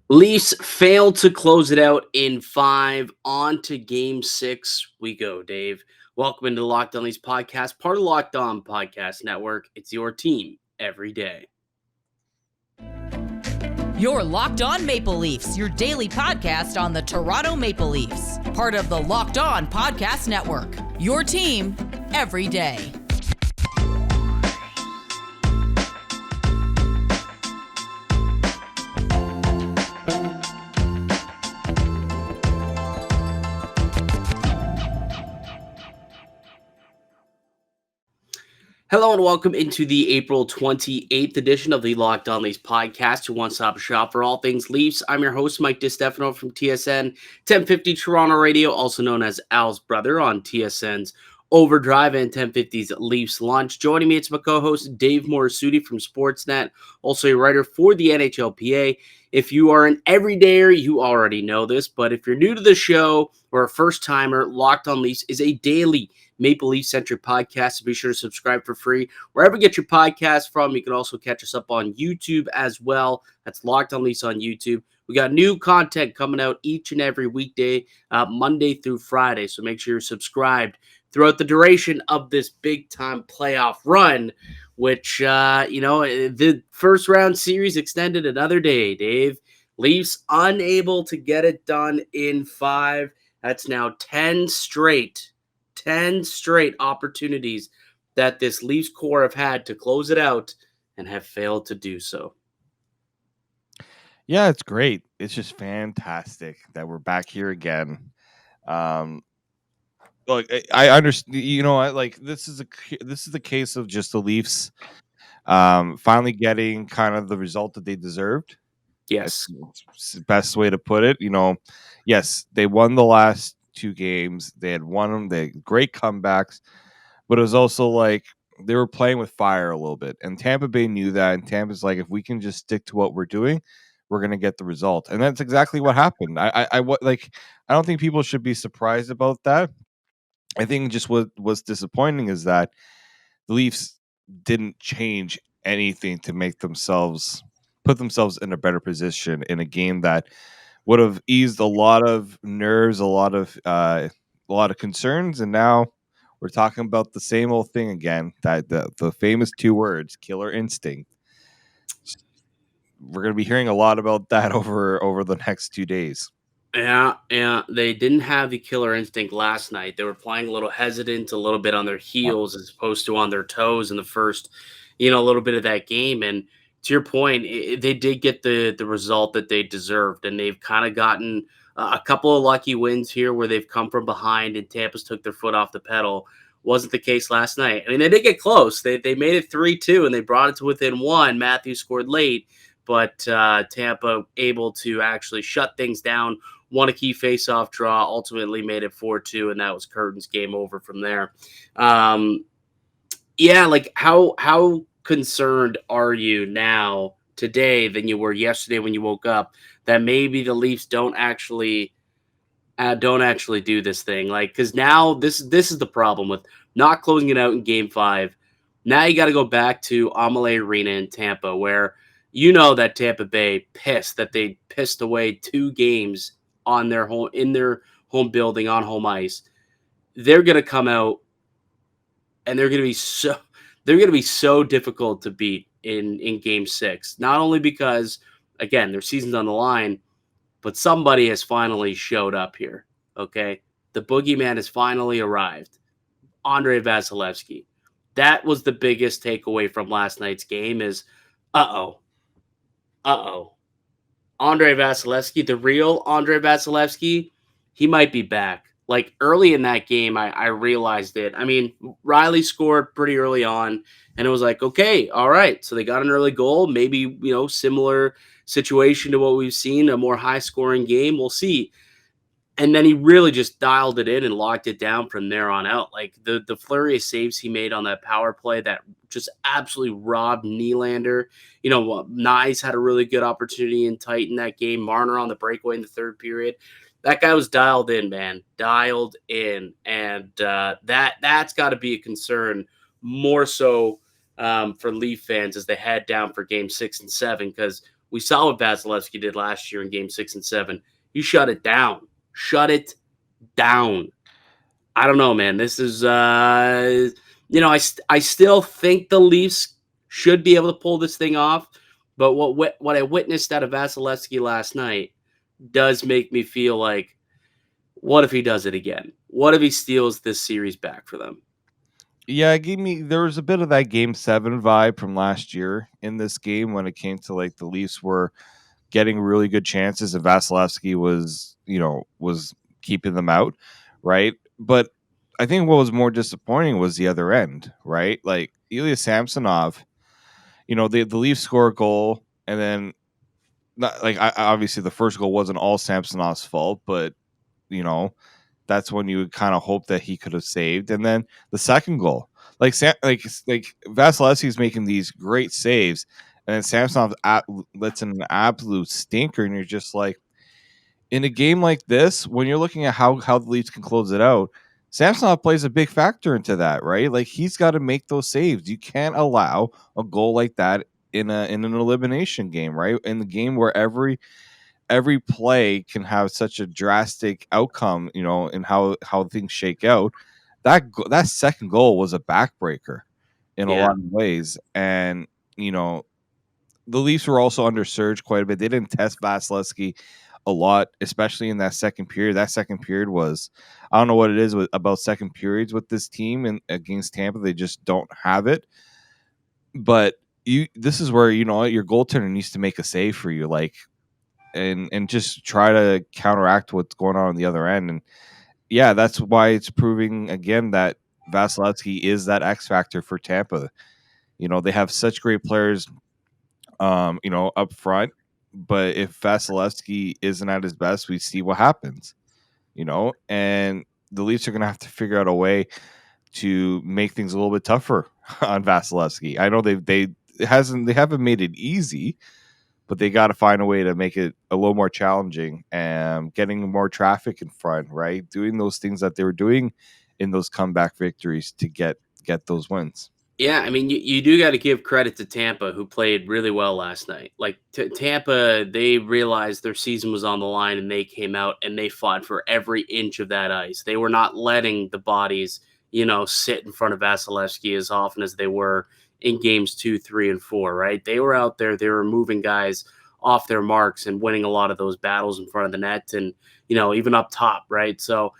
Leafs failed to close it out in five. On to game six we go, Dave. Welcome into the Locked On Leafs podcast, part of the Locked On Podcast Network. It's your team every day. You're Locked On Maple Leafs, your daily podcast on the Toronto Maple Leafs. Part of the Locked On Podcast Network. Your team every day. Hello and welcome into the April 28th edition of the Locked On Leafs podcast, your one-stop shop for all things Leafs. I'm your host, Mike DiStefano from TSN 1050 Toronto Radio, also known as Al's brother on TSN's Overdrive and 1050's Leafs Lunch. Joining me, it's my co-host, Dave Morassutti from Sportsnet, also a writer for the NHLPA. If you are an everydayer, you already know this, but if you're new to the show or a first-timer, Locked On Leafs is a daily Maple Leaf-centric podcast, so be sure to subscribe for free wherever you get your podcast from. You can also catch us up on YouTube as well. That's Locked On Leafs on YouTube. We got new content coming out each and every weekday, Monday through Friday, so make sure you're subscribed throughout the duration of this big-time playoff run, which, the first-round series extended another day, Dave. Leafs unable to get it done in five. That's now 10 straight opportunities that this Leafs core have had to close it out and have failed to do so. Yeah, it's great. It's just fantastic that we're back here again. Look, I understand. This is the case of just the Leafs finally getting kind of the result that they deserved. Yes. It's the best way to put it. Yes, they won the last two games. They had won them. They had great comebacks, but it was also like they were playing with fire a little bit. And Tampa Bay knew that. And Tampa's like, if we can just stick to what we're doing, we're gonna get the result. And that's exactly what happened. I don't think people should be surprised about that. I think just what was disappointing is that the Leafs didn't change anything to make themselves put themselves in a better position in a game that would have eased a lot of nerves, a lot of concerns, and now we're talking about the same old thing again. That the famous two words, killer instinct. We're going to be hearing a lot about that over the next 2 days. Yeah, they didn't have the killer instinct last night. They were playing a little hesitant, a little bit on their heels as opposed to on their toes in the first, little bit of that game. And to your point, they did get the result that they deserved, and they've kind of gotten a couple of lucky wins here where they've come from behind and Tampa's took their foot off the pedal. Wasn't the case last night. I mean, they did get close. They made it 3-2 and they brought it to within one. Matthews scored late, but Tampa able to actually shut things down. Won a key faceoff draw, ultimately made it 4-2, and that was curtains, game over from there. How concerned are you now today than you were yesterday when you woke up that maybe the Leafs don't actually do this thing? Like, because now this is the problem with not closing it out in Game 5. Now you got to go back to Amalie Arena in Tampa, where that Tampa Bay they pissed away 2 games on their home building on home ice. They're going to come out and they're going to be so difficult to beat in game 6. Not only because again, their season's on the line, but somebody has finally showed up here. Okay? The boogeyman has finally arrived. Andrei Vasilevskiy. That was the biggest takeaway from last night's game is uh-oh. Andrei Vasilevskiy, the real Andrei Vasilevskiy, he might be back. Like early in that game, I realized it. I mean, Rielly scored pretty early on, and it was like, okay, all right. So they got an early goal, maybe, similar situation to what we've seen, a more high scoring game. We'll see. And then he really just dialed it in and locked it down from there on out. Like the flurry of saves he made on that power play that just absolutely robbed Nylander. Nyes had a really good opportunity in tight in that game. Marner on the breakaway in the third period. That guy was dialed in, man. Dialed in. And that's got to be a concern more so for Leaf fans as they head down for game 6 and 7, because We saw what Vasilevsky did last year in Game 6 and 7. You shut it down. Shut it down. I don't know, man. This is, I still think the Leafs should be able to pull this thing off. But what I witnessed out of Vasilevsky last night does make me feel like, what if he does it again? What if he steals this series back for them? Yeah, it gave me there was a bit of that Game 7 vibe from last year in this game when it came to like the Leafs were getting really good chances and Vasilevsky was keeping them out, right? But I think what was more disappointing was the other end, right? Like Ilya Samsonov, the Leafs score a goal and then not like obviously the first goal wasn't all Samsonov's fault, but you know, that's when you would kind of hope that he could have saved. And then the second goal, like Vasilevsky's making these great saves, and then Samsonov lets in an absolute stinker, and you're just like, in a game like this, when you're looking at how the Leafs can close it out, Samsonov plays a big factor into that, right? Like he's got to make those saves. You can't allow a goal like that in an elimination game, right? In the game where every play can have such a drastic outcome, in how things shake out. That second goal was a backbreaker in a Yeah. lot of ways, and the Leafs were also under surge quite a bit. They didn't test Vasilevsky a lot, especially in that second period. That second period was, I don't know what it is about second periods with this team and against Tampa. They just don't have it. But this is where your goaltender needs to make a save for you, like, and just try to counteract what's going on the other end. And yeah, that's why it's proving again that Vasilevsky is that X factor for Tampa. They have such great players, up front, but if Vasilevsky isn't at his best, we see what happens, and the Leafs are going to have to figure out a way to make things a little bit tougher on Vasilevsky. I know they haven't made it easy, but they got to find a way to make it a little more challenging and getting more traffic in front, right? Doing those things that they were doing in those comeback victories to get those wins. Yeah, I mean, you do got to give credit to Tampa, who played really well last night. Like Tampa, they realized their season was on the line, and they came out and they fought for every inch of that ice. They were not letting the bodies, sit in front of Vasilevsky as often as they were in games 2, 3, and 4. Right? They were out there. They were moving guys off their marks and winning a lot of those battles in front of the net, and even up top. Right? So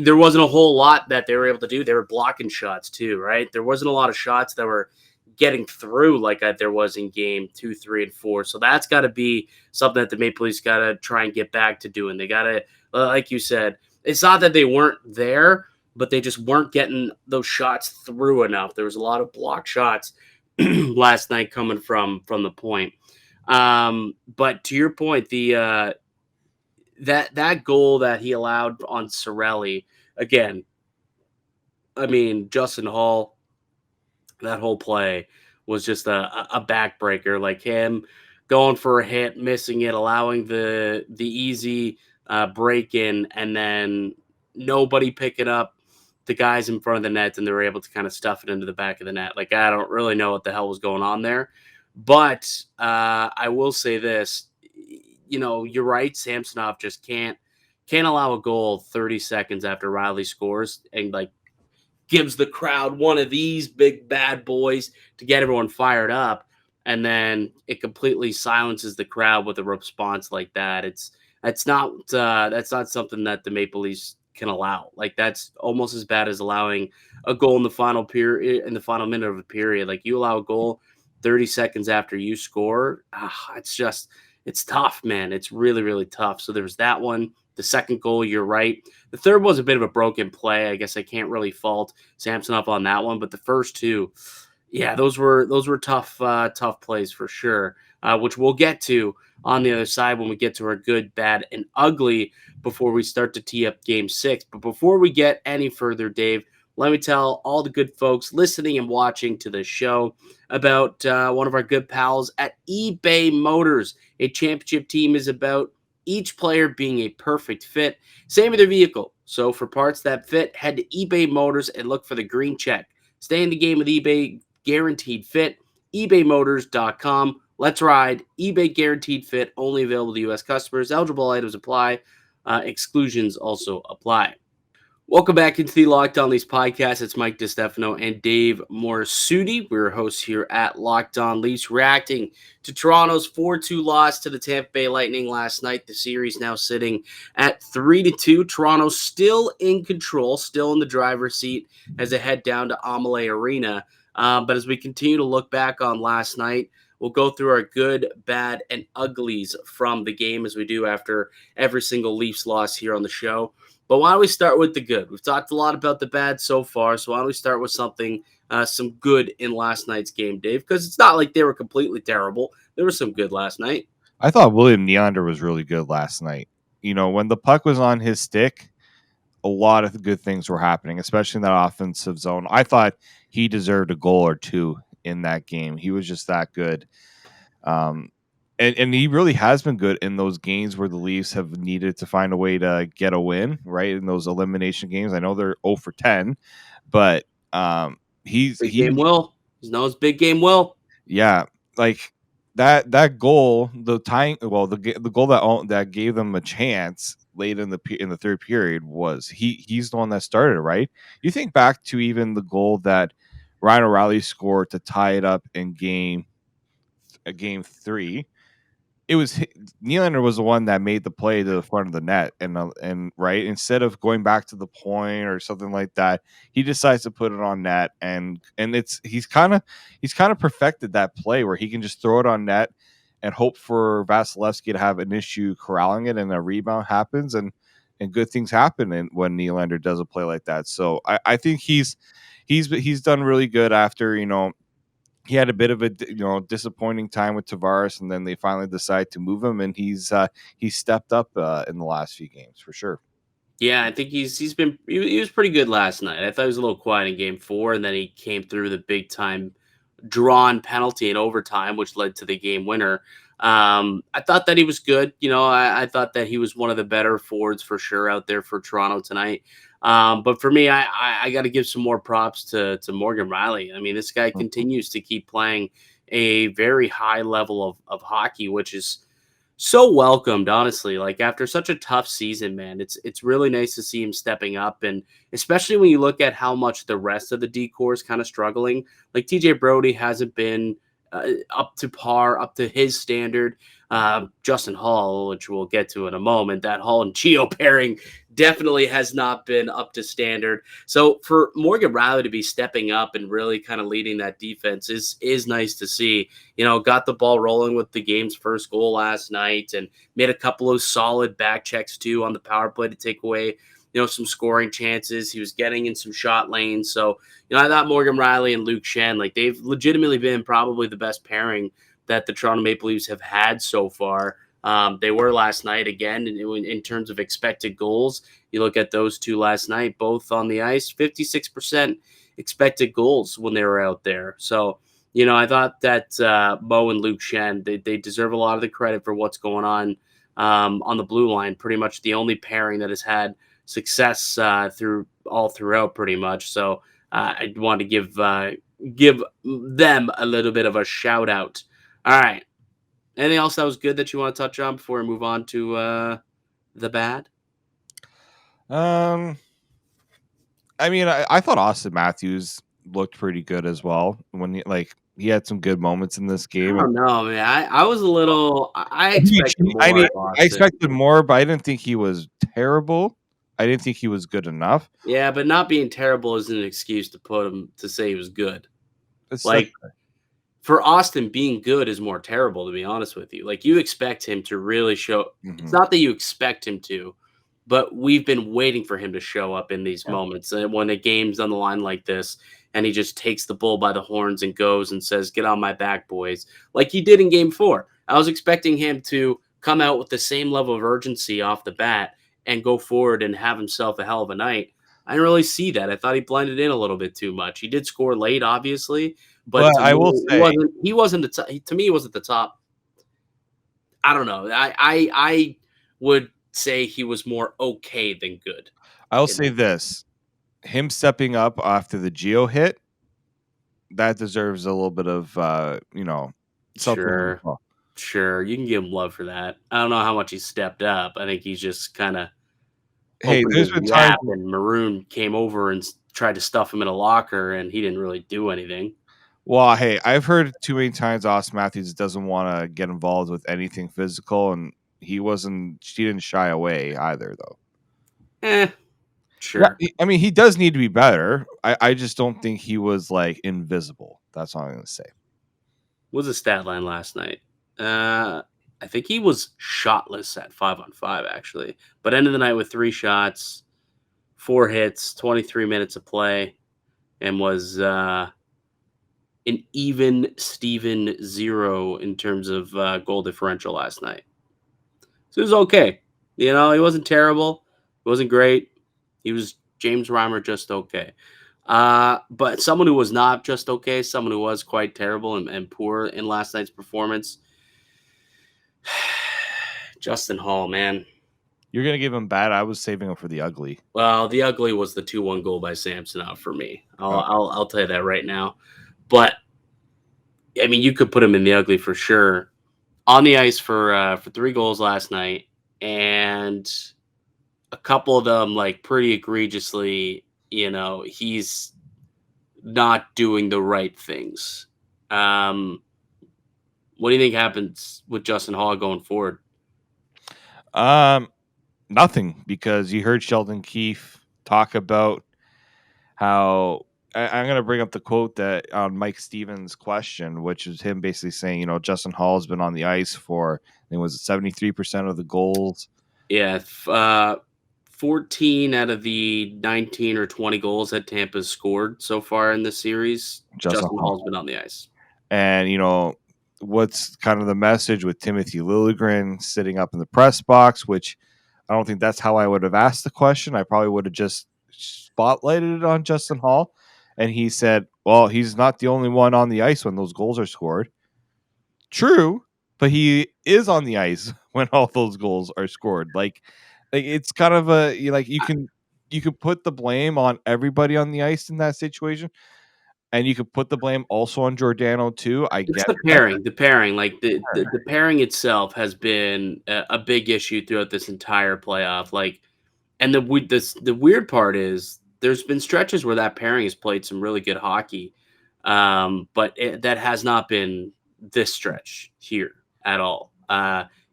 there wasn't a whole lot that they were able to do. They were blocking shots too, right? There wasn't a lot of shots that were getting through like there was in game 2, 3, and 4. So that's got to be something that the Maple Leafs got to try and get back to doing. They got to, like you said, it's not that they weren't there, but they just weren't getting those shots through enough. There was a lot of block shots last night coming from the point. But to your point, the that goal that he allowed on Cirelli, again, I mean, Justin Holl, that whole play was just a backbreaker. Like him going for a hit, missing it, allowing the easy break in, and then nobody picking up the guys in front of the net, and they were able to kind of stuff it into the back of the net. Like, I don't really know what the hell was going on there. But I will say this. You're right. Samsonov just can't allow a goal 30 seconds after Rielly scores and like gives the crowd one of these big bad boys to get everyone fired up, and then it completely silences the crowd with a response like that. That's not something that the Maple Leafs can allow. Like, that's almost as bad as allowing a goal in the final period, in the final minute of a period. Like, you allow a goal 30 seconds after you score. It's tough, man. It's really, really tough. So there was that one. The second goal, you're right. The third was a bit of a broken play. I guess I can't really fault Samsonov on that one. But the first two, yeah, those were tough plays for sure, which we'll get to on the other side when we get to our good, bad, and ugly before we start to tee up Game 6. But before we get any further, Dave, let me tell all the good folks listening and watching to the show about one of our good pals at eBay Motors. A championship team is about each player being a perfect fit. Same with their vehicle. So for parts that fit, head to eBay Motors and look for the green check. Stay in the game with eBay, guaranteed fit. ebaymotors.com. Let's ride. eBay guaranteed fit. Only available to U.S. customers. Eligible items apply. Exclusions also apply. Welcome back into the Locked On Leafs podcast. It's Mike DiStefano and Dave Morassutti. We're hosts here at Locked On Leafs, reacting to Toronto's 4-2 loss to the Tampa Bay Lightning last night. The series now sitting at 3-2. Toronto still in control, still in the driver's seat as they head down to Amalie Arena. But as we continue to look back on last night, we'll go through our good, bad, and uglies from the game as we do after every single Leafs loss here on the show. But why don't we start with the good? We've talked a lot about the bad so far, so why don't we start with something, some good in last night's game, Dave? Because it's not like they were completely terrible. There was some good last night. I thought William Nylander was really good last night. When the puck was on his stick, a lot of good things were happening, especially in that offensive zone. I thought he deserved a goal or two in that game. He was just that good. And he really has been good in those games where the Leafs have needed to find a way to get a win, right? In those elimination games. I know they're 0 for 10, but he's Game Will. He's known as big game Will. Yeah, like that goal, the goal that gave them a chance late in the third period was he's the one that started, right? You think back to even the goal that Ryan O'Reilly scored to tie it up in game 3. It was Nylander was the one that made the play to the front of the net, and right, instead of going back to the point or something like that, he decides to put it on net, and he's kind of perfected that play where he can just throw it on net and hope for Vasilevsky to have an issue corralling it, and a rebound happens, and good things happen when Nylander does a play like that. So I think he's done really good after he had a bit of a disappointing time with Tavares, and then they finally decide to move him, and he's stepped up in the last few games for sure. Yeah, I think he was pretty good last night. I thought he was a little quiet in game 4, and then he came through the big time drawn penalty in overtime, which led to the game winner. I thought that he was good. I thought that he was one of the better forwards for sure out there for Toronto tonight. But for me, I got to give some more props to Morgan Rielly. I mean, this guy continues to keep playing a very high level of hockey, which is so welcomed, honestly. Like after such a tough season, man, it's really nice to see him stepping up, and especially when you look at how much the rest of the D-corps is kind of struggling. Like TJ Brody hasn't been up to par, up to his standard. Justin Holl, which we'll get to in a moment, that Holl and Gio pairing definitely has not been up to standard. So for Morgan Rielly to be stepping up and really kind of leading that defense is nice to see. Got the ball rolling with the game's first goal last night, and made a couple of solid back checks too on the power play to take away some scoring chances. He was getting in some shot lanes. So, I thought Morgan Rielly and Luke Schenn, like they've legitimately been probably the best pairing that the Toronto Maple Leafs have had so far. They were last night again in terms of expected goals. You look at those two last night, both on the ice, 56% expected goals when they were out there. So, I thought that Mo and Luke Schenn, they deserve a lot of the credit for what's going on the blue line. Pretty much the only pairing that has had success throughout pretty much. So I want to give them a little bit of a shout out. All right. Anything else that was good that you want to touch on before we move on to the bad? I mean, I thought Auston Matthews looked pretty good as well when he had some good moments in this game. I don't know, man. I was a little. I expected more. I expected more, but I didn't think he was terrible. I didn't think he was good enough. Yeah, but not being terrible isn't an excuse to put him to say he was good. It's for Auston, being good is more terrible, to be honest with you. Like, you expect him to really show. Mm-hmm. It's not that you expect him to, but we've been waiting for him to show up in these moments. And when a game's on the line like this, and he just takes the bull by the horns and goes and says, "Get on my back, boys," like he did in game 4. I was expecting him to come out with the same level of urgency off the bat and go forward and have himself a hell of a night. I didn't really see that. I thought he blended in a little bit too much. He did score late, obviously, but I will say he wasn't the top. To me, he wasn't the top. I don't know. I would say he was more okay than good. I'll say this: him stepping up after the Gio hit, that deserves a little bit of something. Sure. You can give him love for that. I don't know how much he stepped up. I think he's just kind of Hey, opened there's his been times. yap, and Maroon came over and tried to stuff him in a locker, and he didn't really do anything. Well, hey, I've heard too many times Auston Matthews doesn't want to get involved with anything physical, and she didn't shy away either, though. Sure. Yeah, I mean, he does need to be better. I just don't think he was like invisible. That's all I'm gonna say. What was the stat line last night? I think he was shotless at 5-on-5, actually, but ended the night with 3 shots, 4 hits, 23 minutes of play, and was an even Steven 0 in terms of goal differential last night. So it was okay. He wasn't terrible. He wasn't great. He was James Reimer, just okay. But someone who was not just okay, someone who was quite terrible and poor in last night's performance, Justin Holl, man. You're gonna give him bad. I was saving him for the ugly. Well, the ugly was the 2-1 goal by Samsonov for me. I'll tell you that right now. But I mean, you could put him in the ugly for sure. On the ice for 3 goals last night, and a couple of them like pretty egregiously. He's not doing the right things. What do you think happens with Justin Holl going forward? Nothing, because you heard Sheldon Keefe talk about how I'm going to bring up the quote that on Mike Stevens' question, which is him basically saying, Justin Holl has been on the ice for, I think, was it 73% of the goals? Yeah, 14 out of the 19 or 20 goals that Tampa's scored so far in the series, Justin Holl's been on the ice. And, what's kind of the message with Timothy Liljegren sitting up in the press box, which I don't think that's how I would have asked the question. I probably would have just spotlighted it on Justin Holl. And he said, well, he's not the only one on the ice when those goals are scored. True, but he is on the ice when all those goals are scored. Like it's kind of you can put the blame on everybody on the ice in that situation. And you could put the blame also on Giordano too. I It's get the pairing. The pairing, like the pairing itself, has been a big issue throughout this entire playoff. Like, and the weird part is there's been stretches where that pairing has played some really good hockey, but that has not been this stretch here at all.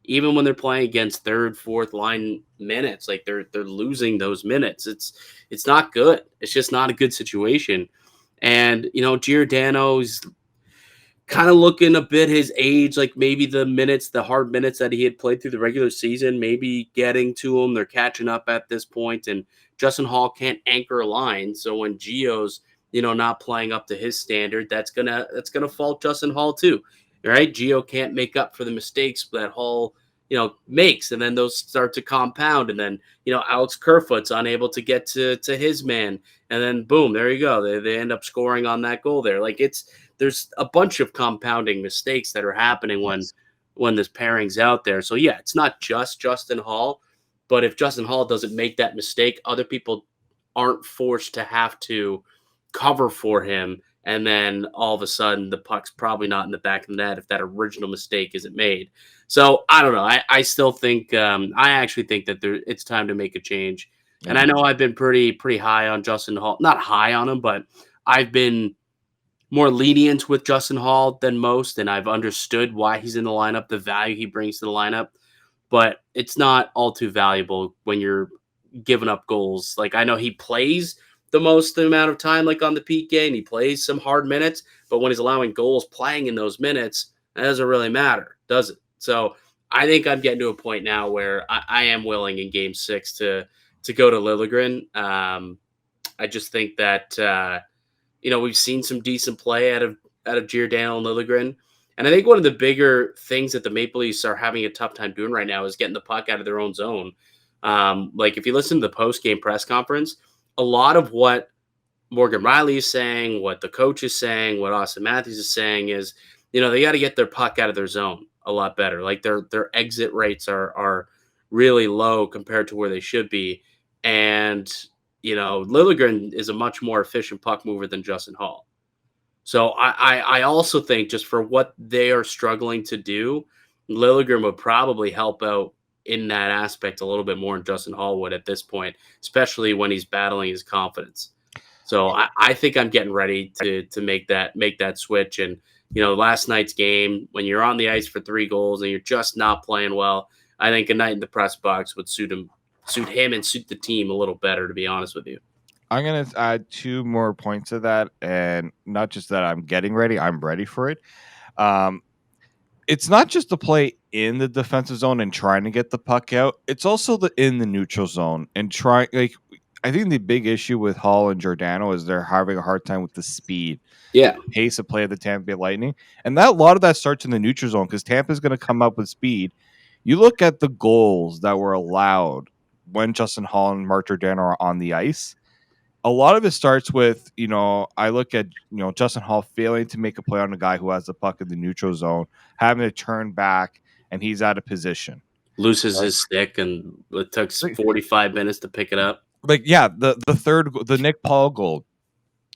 Even when they're playing against third, fourth line minutes, like they're losing those minutes. It's not good. It's just not a good situation. And Giordano's kind of looking a bit his age, like maybe the hard minutes that he had played through the regular season, maybe getting to him. They're catching up at this point, and Justin Holl can't anchor a line. So when Gio's, not playing up to his standard, that's gonna fault Justin Holl too, right? Gio can't make up for the mistakes that Holl, makes, and then those start to compound, and then Alex Kerfoot's unable to get to his man, and then boom, there you go. They end up scoring on that goal there. Like there's a bunch of compounding mistakes that are happening when this pairing's out there. So yeah, it's not just Justin Holl, but if Justin Holl doesn't make that mistake, other people aren't forced to have to cover for him. And then all of a sudden the puck's probably not in the back of the net if that original mistake isn't made. So I don't know. I still think I actually think that it's time to make a change. And I know I've been pretty high on Justin Holl. Not high on him, but I've been more lenient with Justin Holl than most, and I've understood why he's in the lineup, the value he brings to the lineup. But it's not all too valuable when you're giving up goals. Like, I know he plays the most amount of time, like on the PK, and he plays some hard minutes, but when he's allowing goals playing in those minutes, that doesn't really matter, does it? So I think I'm getting to a point now where I am willing in Game 6 to go to Liljegren. I just think that we've seen some decent play out of Giordano and Liljegren. And I think one of the bigger things that the Maple Leafs are having a tough time doing right now is getting the puck out of their own zone. Like if you listen to the post-game press conference, a lot of what Morgan Rielly is saying, what the coach is saying, what Auston Matthews is saying is, they got to get their puck out of their zone a lot better. Like their exit rates are really low compared to where they should be. And Liljegren is a much more efficient puck mover than Justin Holl. So I also think just for what they are struggling to do, Liljegren would probably help out in that aspect a little bit more than Justin Holl would at this point, especially when he's battling his confidence. So I think I'm getting ready to make that switch. And last night's game, when you're on the ice for 3 goals and you're just not playing well, I think a night in the press box would suit him and suit the team a little better, to be honest with you. I'm gonna add 2 more points to that, and not just that I'm getting ready, I'm ready for it. Um, it's not just the play in the defensive zone and trying to get the puck out. It's also in the neutral zone and trying. Like, I think the big issue with Hall and Giordano is they're having a hard time with the speed, Yeah. pace of play of the Tampa Bay Lightning, and that a lot of that starts in the neutral zone because Tampa's going to come up with speed. You look at the goals that were allowed when Justin Holl and Mark Giordano are on the ice. A lot of it starts with, I look at, Justin Holl failing to make a play on a guy who has the puck in the neutral zone, having to turn back, and he's out of position. Loses his stick, and it took 45 minutes to pick it up. Like, yeah, the Nick Paul goal,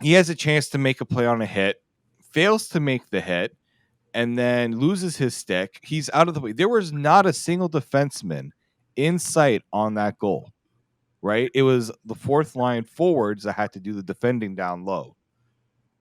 he has a chance to make a play on a hit, fails to make the hit, and then loses his stick. He's out of the way. There was not a single defenseman in sight on that goal. Right? It was the fourth line forwards that had to do the defending down low.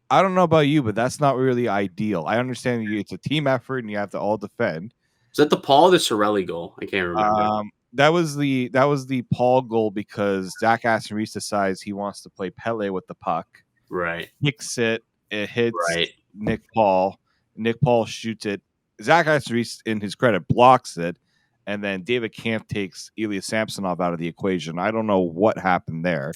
I don't know about you, but that's not really ideal. I understand it's a team effort and you have to all defend. Is that the Paul or the Cirelli goal? I can't remember. That was the Paul goal because Zach Aston Reese decides he wants to play Pele with the puck. Right. Kicks it. It hits Right. Nick Paul. Nick Paul shoots it. Zach Aston Reese, in his credit, blocks it. And then David Kampf takes Ilya Samsonov out of the equation. I don't know what happened there.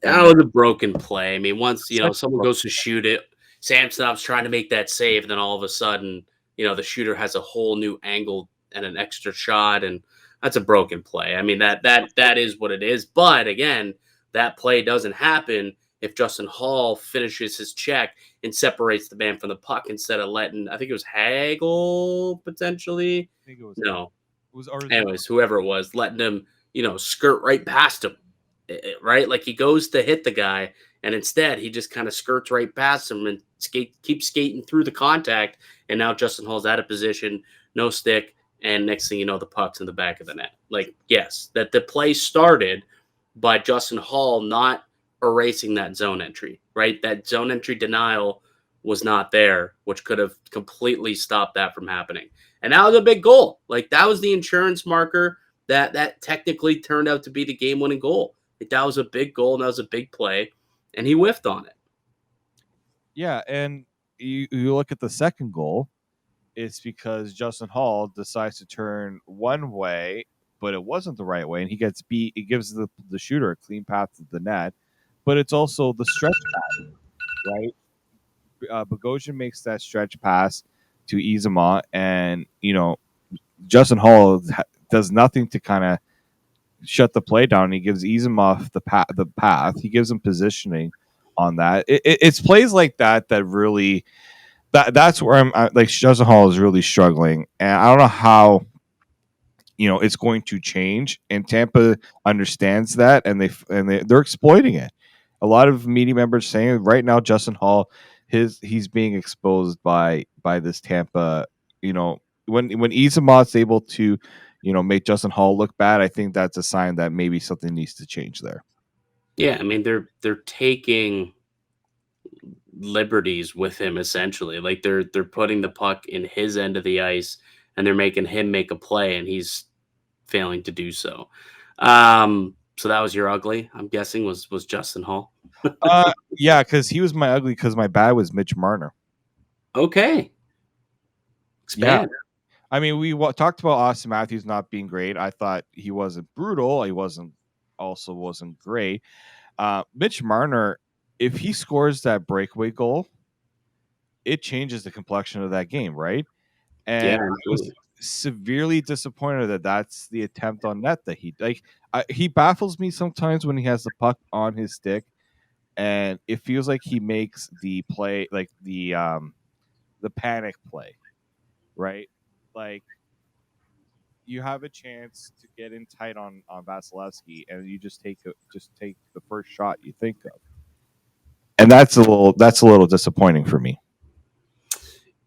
That was a broken play. I mean, once someone goes to shoot it, Samsonov's trying to make that save, and then all of a sudden, the shooter has a whole new angle and an extra shot, and that's a broken play. I mean, that is what it is. But again, that play doesn't happen if Justin Holl finishes his check and separates the man from the puck instead of letting, I think it was Hagel potentially. I think it was No. It Anyways, whoever it was, letting him, skirt right past him, right? Like he goes to hit the guy, and instead he just kind of skirts right past him and keeps skating through the contact. And now Justin Holl's out of position, no stick, and next thing you know, the puck's in the back of the net. Like, yes, that the play started by Justin Holl not erasing that zone entry, right? That zone entry denial was not there, which could have completely stopped that from happening. And that was a big goal. Like, that was the insurance marker that technically turned out to be the game-winning goal. Like, that was a big goal, and that was a big play, and he whiffed on it. Yeah, and you look at the second goal, it's because Justin Holl decides to turn one way, but it wasn't the right way, and he gets beat. It gives the shooter a clean path to the net, but it's also the stretch pass, right? Bogosian makes that stretch pass to Yzerman, and Justin Holl does nothing to kind of shut the play down. He gives Yzerman the path. He gives him positioning on that. It's plays like that really that's where I'm like Justin Holl is really struggling, and I don't know how it's going to change. And Tampa understands that, and they're exploiting it. A lot of media members saying right now Justin Holl he's being exposed by this Tampa. When Yzerman's able to make Justin Holl look bad, I think that's a sign that maybe something needs to change there. Yeah, I mean they're taking liberties with him essentially. Like they're putting the puck in his end of the ice, and they're making him make a play, and he's failing to do so. So that was your ugly, I'm guessing, was Justin Holl. Yeah, because he was my ugly. Because my bad was Mitch Marner. Okay, expand. Yeah. I mean, we talked about Auston Matthews not being great. I thought he wasn't brutal. He wasn't great. Mitch Marner, if he scores that breakaway goal, it changes the complexion of that game, right? And Yeah, I was severely disappointed that that's the attempt on net that he baffles me sometimes when he has the puck on his stick, and it feels like he makes the play like the panic play, right? Like you have a chance to get in tight on Vasilevsky, and you just take the first shot you think of, and that's a little disappointing for me.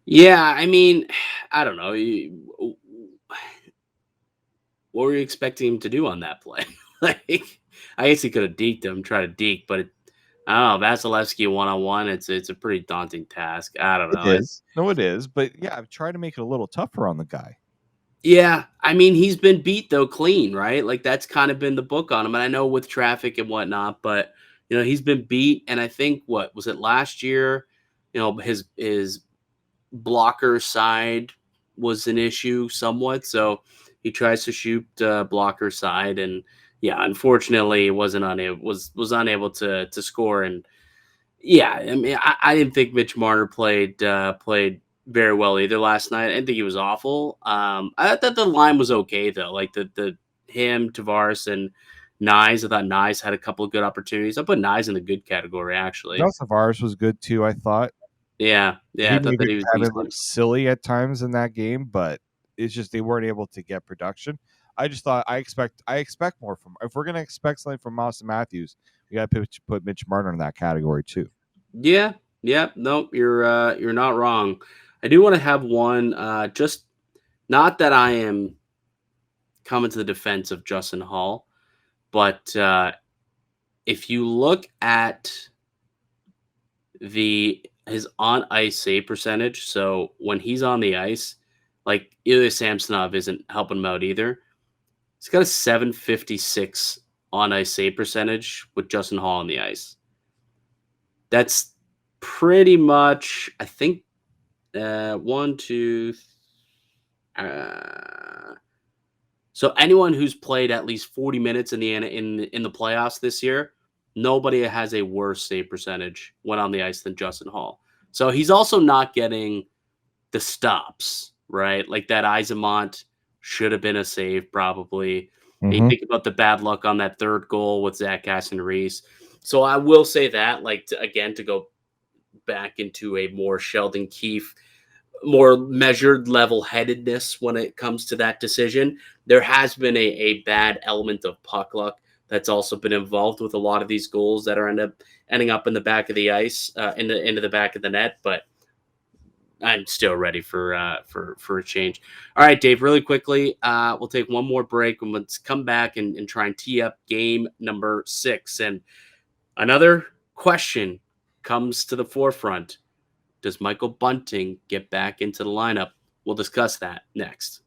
Yeah, I mean, I don't know. What were you expecting him to do on that play? Like, I guess he could have deked him, try to deke, but I don't know. Vasilevsky one on one, it's a pretty daunting task. I don't It know. is. No, it is. But yeah, I've tried to make it a little tougher on the guy. Yeah, I mean, he's been beat though clean, right? Like that's kind of been the book on him. And I know with traffic and whatnot, but he's been beat. And I think what was it last year? His blocker side was an issue somewhat. So he tries to shoot blocker side, and yeah, unfortunately, was unable to score. And yeah, I mean, I didn't think Mitch Marner played very well either last night. I didn't think he was awful. I thought the line was okay though. Like the him, Tavares, and Nyes. I thought Nyes had a couple of good opportunities. I put Nyes in the good category actually. Tavares was good too, I thought. Yeah, He I thought that maybe he was kind of looked decent. silly at times in that game, but it's just they weren't able to get production. I just thought I expect more from if we're gonna expect something from Auston Matthews, we gotta put Mitch Marner in that category too. Yeah, yeah. Nope, you're not wrong. I do want to have one. Just not that I am coming to the defense of Justin Holl, but if you look at his on ice save percentage, so when he's on the ice, like Ilya Samsonov isn't helping him out either. He's got a 756 on ice save percentage with Justin Holl on the ice. That's pretty much, I think, one, two. So anyone who's played at least 40 minutes in the playoffs this year, nobody has a worse save percentage when on the ice than Justin Holl. So he's also not getting the stops, right? Like that Isamont should have been a save probably. And you Mm-hmm. think about the bad luck on that third goal with Zach Cassian-Reese. So I will say that, like, again, to go back into a more Sheldon Keefe, more measured level-headedness when it comes to that decision. There has been a bad element of puck luck that's also been involved with a lot of these goals that are ending up in the back of the ice, into the back of the net. But I'm still ready for a change. All right, Dave. Really quickly, we'll take one more break and let's come back and try and tee up game number 6. And another question comes to the forefront. Does Michael Bunting get back into the lineup? We'll discuss that next.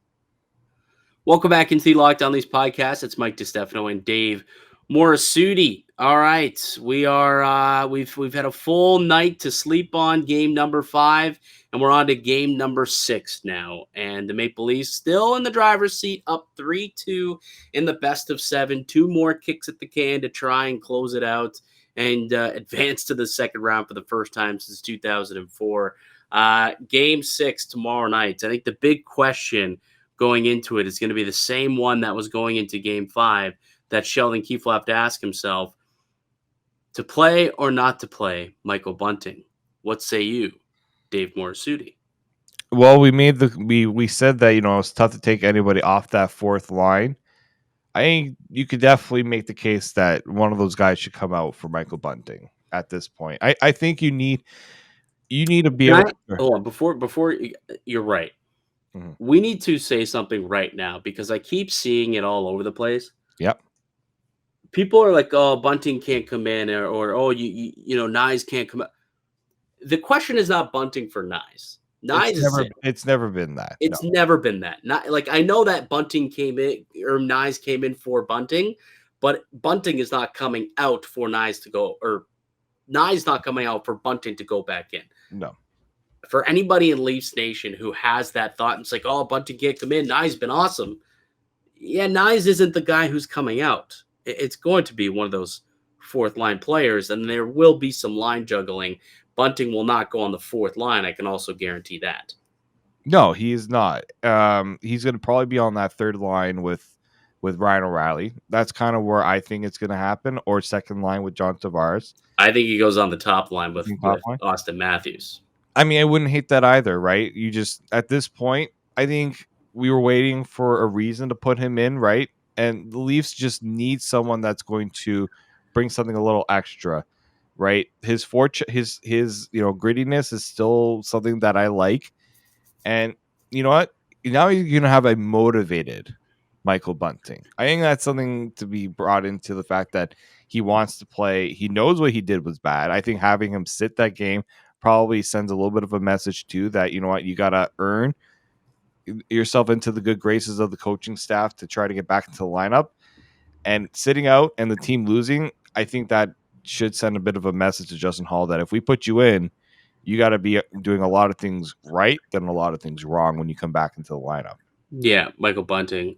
Welcome back into the Locked On Leafs podcast. It's Mike DiStefano and Dave Morassutti. All right, we've had a full night to sleep on game number 5, and we're on to game number 6 now. And the Maple Leafs still in the driver's seat, up 3-2 in the best of 7. 2 more kicks at the can to try and close it out and advance to the second round for the first time since 2004. Game 6 tomorrow night. I think the big question going into it is going to be the same one that was going into game 5 that Sheldon Keefe will have to ask himself: to play or not to play Michael Bunting. What say you, Dave Morassutti? Well, we said that it's tough to take anybody off that fourth line. I think you could definitely make the case that one of those guys should come out for Michael Bunting at this point. I think you need to be Can able I to. hold on before you're right? Mhm. We need to say something right now because I keep seeing it all over the place. Yep. People are like, "Oh, Bunting can't come in," or "Oh, Nyes can't come out." The question is not Bunting for Nyes. Nyes is it. It's never been that. No. It's never been that. Not like I know that Bunting came in or Nyes came in for Bunting, but Bunting is not coming out for Nyes to go, or Nyes not coming out for Bunting to go back in. No. For anybody in Leafs Nation who has that thought, and it's like, oh, Bunting can't come in. Nyes been awesome. Yeah, Nyes isn't the guy who's coming out. It's going to be one of those fourth line players, and there will be some line juggling. Bunting will not go on the fourth line. I can also guarantee that. No, he is not. He's going to probably be on that third line with Ryan O'Reilly. That's kind of where I think it's going to happen, or second line with John Tavares. I think he goes on the top line with Top line? Auston Matthews. I mean, I wouldn't hate that either, right? You just at this point, I think we were waiting for a reason to put him in, right? And the Leafs just need someone that's going to bring something a little extra, right? His grittiness is still something that I like. And you know what? Now you're going to have a motivated Michael Bunting. I think that's something to be brought into the fact that he wants to play. He knows what he did was bad. I think having him sit that game probably sends a little bit of a message too that, you know what, you got to earn yourself into the good graces of the coaching staff to try to get back into the lineup. And sitting out and the team losing, I think that should send a bit of a message to Justin Holl that if we put you in, you got to be doing a lot of things right than a lot of things wrong when you come back into the lineup. Yeah, Michael Bunting.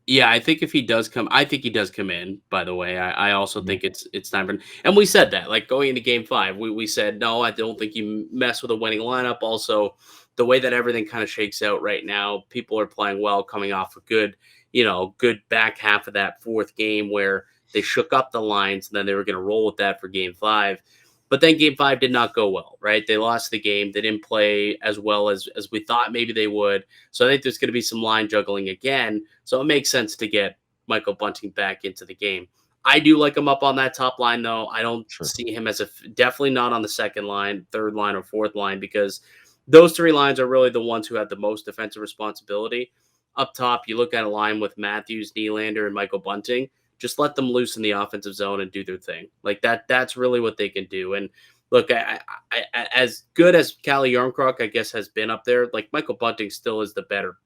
Yeah, I think if he does come, I think he does come in. By the way, I also think it's time for, and we said that like going into Game 5, we said no, I don't think you mess with a winning lineup. Also, the way that everything kind of shakes out right now, people are playing well, coming off a good, good back half of that fourth game where they shook up the lines, and then they were going to roll with that for Game 5. But then Game 5 did not go well, right? They lost the game. They didn't play as well as we thought maybe they would. So I think there's going to be some line juggling again. So it makes sense to get Michael Bunting back into the game. I do like him up on that top line, though. I don't see him as definitely not on the second line, third line, or fourth line, because those three lines are really the ones who have the most defensive responsibility. Up top, you look at a line with Matthews, Nylander, and Michael Bunting. Just let them loose in the offensive zone and do their thing. Like that's really what they can do. And look, I as good as Calle Jarnkrok, I guess, has been up there, like Michael Bunting still is the better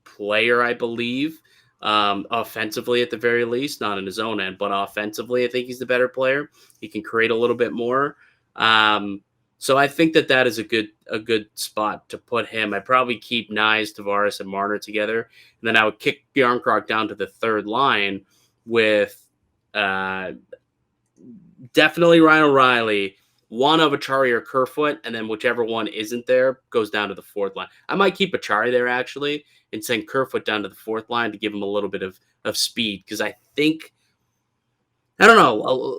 player, I believe. Offensively, at the very least, not in his own end, but offensively, I think he's the better player. He can create a little bit more. So I think that is a good spot to put him. I'd probably keep Nyes, Tavares, and Marner together, and then I would kick Jarnkrok down to the third line with definitely Ryan O'Reilly, one of Achari or Kerfoot, and then whichever one isn't there goes down to the fourth line. I might keep Achari there, actually, and send Kerfoot down to the fourth line to give him a little bit of speed, because I think, I don't know,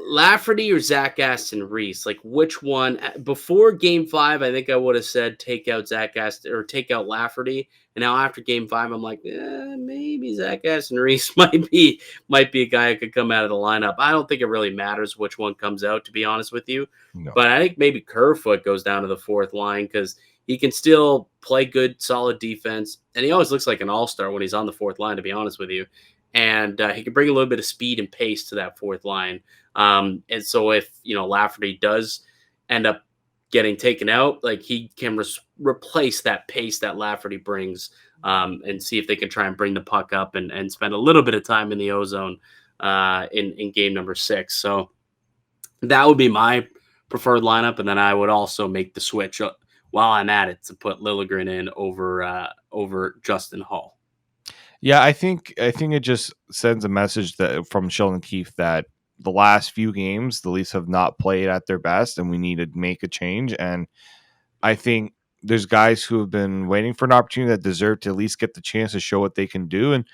Lafferty or Zach Aston Reese, like which one? Before Game 5, I think I would have said take out Zach Aston or take out Lafferty. And now after Game 5, I'm like, maybe Zach Aston Reese might be a guy who could come out of the lineup. I don't think it really matters which one comes out, to be honest with you. No. But I think maybe Kerfoot goes down to the fourth line because he can still play good, solid defense. And he always looks like an all-star when he's on the fourth line, to be honest with you. And he can bring a little bit of speed and pace to that fourth line. And so if, Lafferty does end up getting taken out, like he can replace that pace that Lafferty brings, and see if they can try and bring the puck up and spend a little bit of time in the ozone in game number 6. So that would be my preferred lineup. And then I would also make the switch while I'm at it to put Liljegren in over Justin Holl. Yeah, I think it just sends a message that from Sheldon Keefe that the last few games the Leafs have not played at their best, and we need to make a change. And I think there's guys who have been waiting for an opportunity that deserve to at least get the chance to show what they can do. And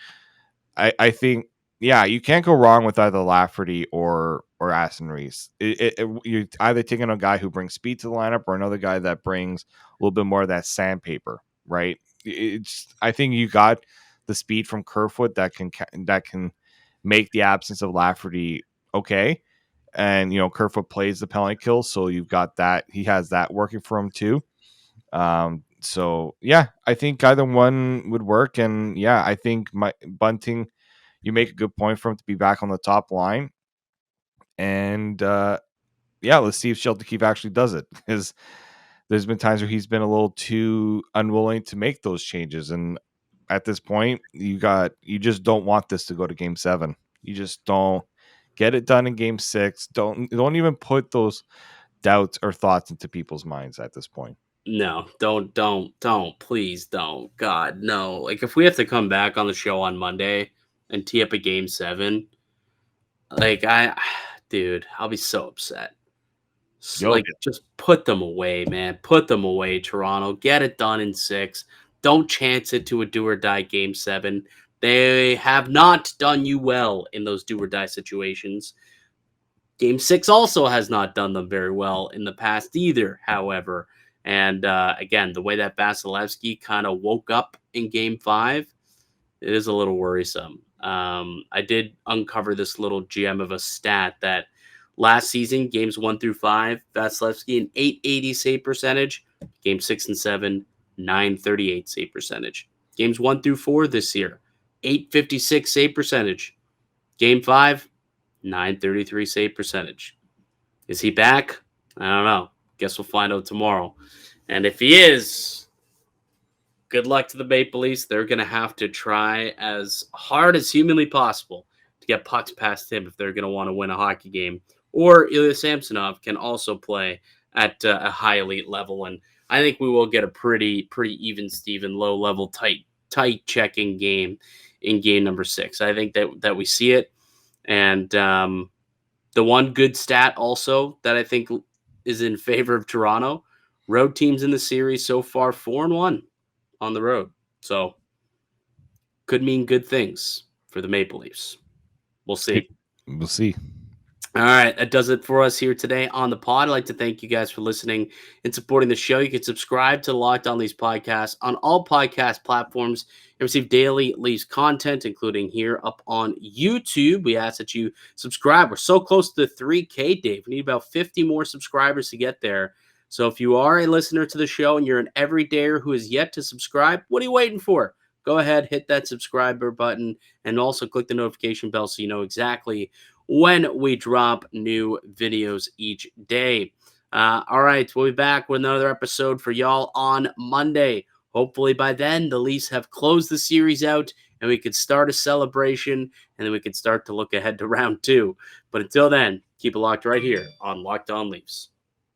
I think, yeah, you can't go wrong with either Lafferty or Aston Reese. You're either taking a guy who brings speed to the lineup or another guy that brings a little bit more of that sandpaper, right? I think you got the speed from Kerfoot that can make the absence of Lafferty okay. And Kerfoot plays the penalty kill, so you've got that. He has that working for him too. So yeah, I think either one would work. And yeah, I think Bunting, you make a good point for him to be back on the top line. And yeah, let's see if Sheldon Keefe actually does it, because there's been times where he's been a little too unwilling to make those changes. And at this point, you just don't want this to go to Game 7. You just don't get it done in Game 6. Don't even put those doubts or thoughts into people's minds at this point. No, don't, please don't. God, no. Like if we have to come back on the show on Monday and tee up a Game 7, like dude, I'll be so upset. Just put them away, man. Put them away, Toronto. Get it done in 6. Don't chance it to a do or die Game 7. They have not done you well in those do or die situations. Game 6 also has not done them very well in the past either, however. And again, the way that Vasilevsky kind of woke up in Game 5, it is a little worrisome. I did uncover this little gem of a stat that last season, games 1 through 5, Vasilevsky an .880 save percentage, Game 6 and 7, 938 save percentage. Games 1 through 4 this year, 856 save percentage. Game 5, 933 save percentage. Is he back? I don't know. Guess we'll find out tomorrow. And if he is, good luck to the Maple Leafs. They're going to have to try as hard as humanly possible to get pucks past him if they're going to want to win a hockey game. Or Ilya Samsonov can also play at a high elite level. And I think we will get a pretty even Steven, low level, tight checking game in game number 6. I think that we see it. And the one good stat also that I think is in favor of Toronto, road teams in the series so far 4-1 on the road. So could mean good things for the Maple Leafs. We'll see. We'll see. All right, that does it for us here today on the pod. I'd like to thank you guys for listening and supporting the show. You can subscribe to the Locked On Leafs podcast on all podcast platforms and receive daily Leafs content, including here up on YouTube. We ask that you subscribe. We're so close to 3K, Dave. We need about 50 more subscribers to get there. So if you are a listener to the show and you're an everydayer who is yet to subscribe, what are you waiting for? Go ahead, hit that subscriber button, and also click the notification bell so you know exactly when we drop new videos each day. All right, we'll be back with another episode for y'all on Monday. Hopefully by then, the Leafs have closed the series out and we could start a celebration, and then we could start to look ahead to round 2. But until then, keep it locked right here on Locked On Leafs.